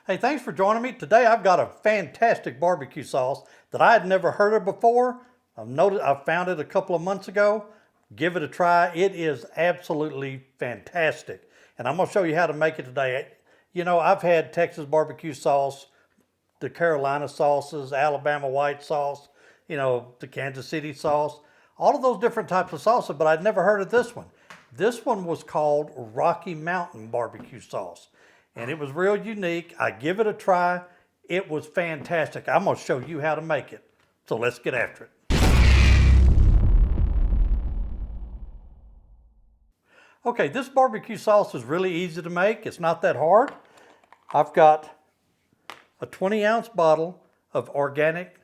Hey, thanks for joining me. Today I've got a fantastic barbecue sauce that I had never heard of before. I found it a couple of months ago. Give it a try. It is absolutely fantastic. And I'm going to show you how to make it today. You know, I've had Texas barbecue sauce, the Carolina sauces, Alabama white sauce, the Kansas City sauce, all of those different types of sauces, but I'd never heard of this one. This one was called Rocky Mountain barbecue sauce, and it was real unique. I give it a try. It was fantastic. I'm going to show you how to make it. So let's get after it. Okay, this barbecue sauce is really easy to make. It's not that hard. I've got a 20-ounce bottle of organic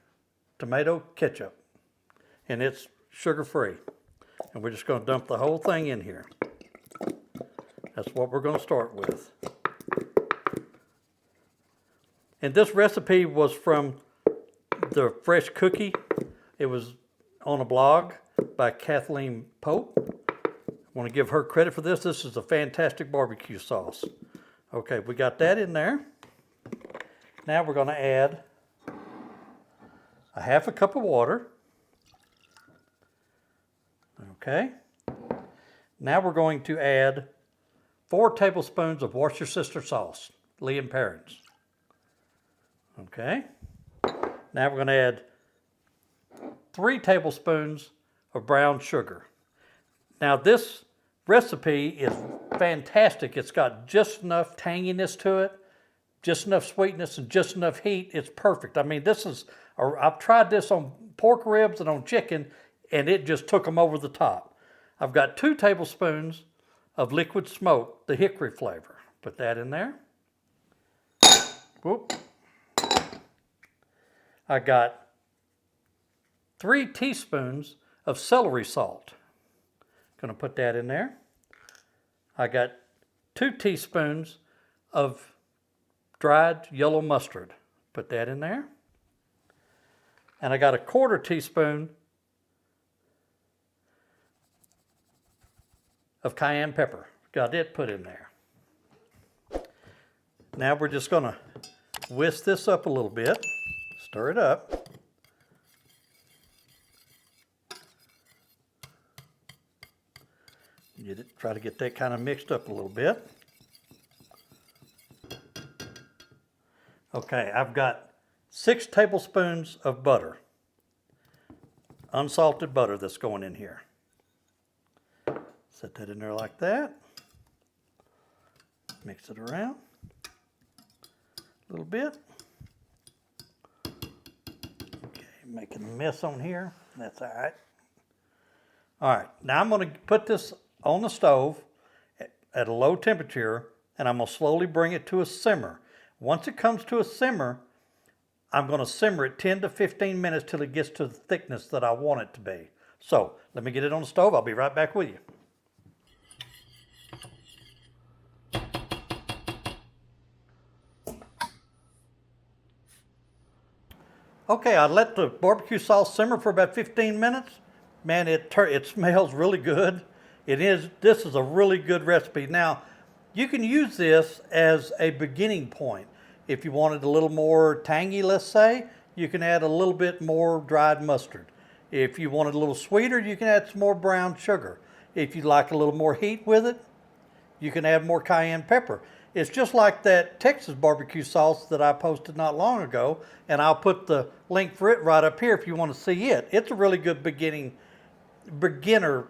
tomato ketchup, and it's sugar-free. And we're just going to dump the whole thing in here. That's what we're going to start with. And this recipe was from the Fresh Cookie. It was on a blog by Kathleen Pope. I want to give her credit for this. This is a fantastic barbecue sauce. Okay, we got that in there. Now we're going to add a half a cup of water. Okay. Now we're going to add 4 tablespoons of Worcestershire sauce, Lee & Perrins. Okay. Now we're going to add 3 tablespoons of brown sugar. Now this recipe is fantastic. It's got just enough tanginess to it, just enough sweetness, and just enough heat. It's perfect. I mean, I've tried this on pork ribs and on chicken, and it just took them over the top. I've got 2 tablespoons of liquid smoke, the hickory flavor. Put that in there. Whoop. I got 3 teaspoons of celery salt. Going to put that in there. I got 2 teaspoons of dried yellow mustard. Put that in there. And I got a 1/4 teaspoon of cayenne pepper. Got it put in there. Now we're just going to whisk this up a little bit. Stir it up. Try to get that kind of mixed up a little bit. Okay, I've got 6 tablespoons of butter. Unsalted butter that's going in here. Set that in there like that. Mix it around a little bit. Okay, making a mess on here. That's all right. All right, now I'm going to put this on the stove at a low temperature, and I'm going to slowly bring it to a simmer. Once it comes to a simmer, I'm going to simmer it 10 to 15 minutes till it gets to the thickness that I want it to be. So let me get it on the stove. I'll be right back with you. Okay, I let the barbecue sauce simmer for about 15 minutes. Man, it smells really good. This is a really good recipe. Now, you can use this as a beginning point. If you wanted a little more tangy, let's say, you can add a little bit more dried mustard. If you wanted a little sweeter, you can add some more brown sugar. If you'd like a little more heat with it, you can add more cayenne pepper. It's just like that Texas barbecue sauce that I posted not long ago, and I'll put the link for it right up here if you want to see it. It's a really good beginner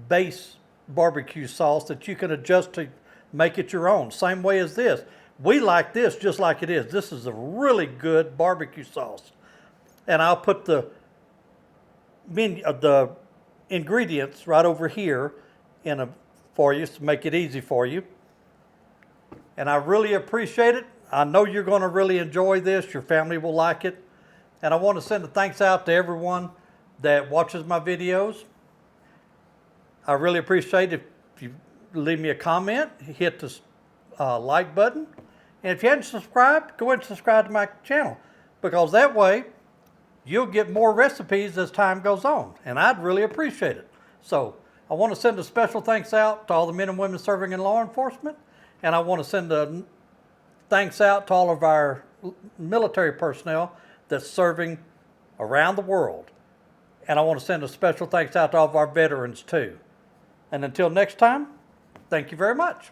base barbecue sauce that you can adjust to make it your own. Same way as this. We like this just like it is. This is a really good barbecue sauce. And I'll put the ingredients right over here for you to make it easy for you. And I really appreciate it. I know you're going to really enjoy this. Your family will like it. And I want to send a thanks out to everyone that watches my videos. I really appreciate it if you leave me a comment, hit the like button. And if you haven't subscribed, go ahead and subscribe to my channel, because that way you'll get more recipes as time goes on, and I'd really appreciate it. So I want to send a special thanks out to all the men and women serving in law enforcement, and I want to send a thanks out to all of our military personnel that's serving around the world. And I want to send a special thanks out to all of our veterans too. And until next time, thank you very much.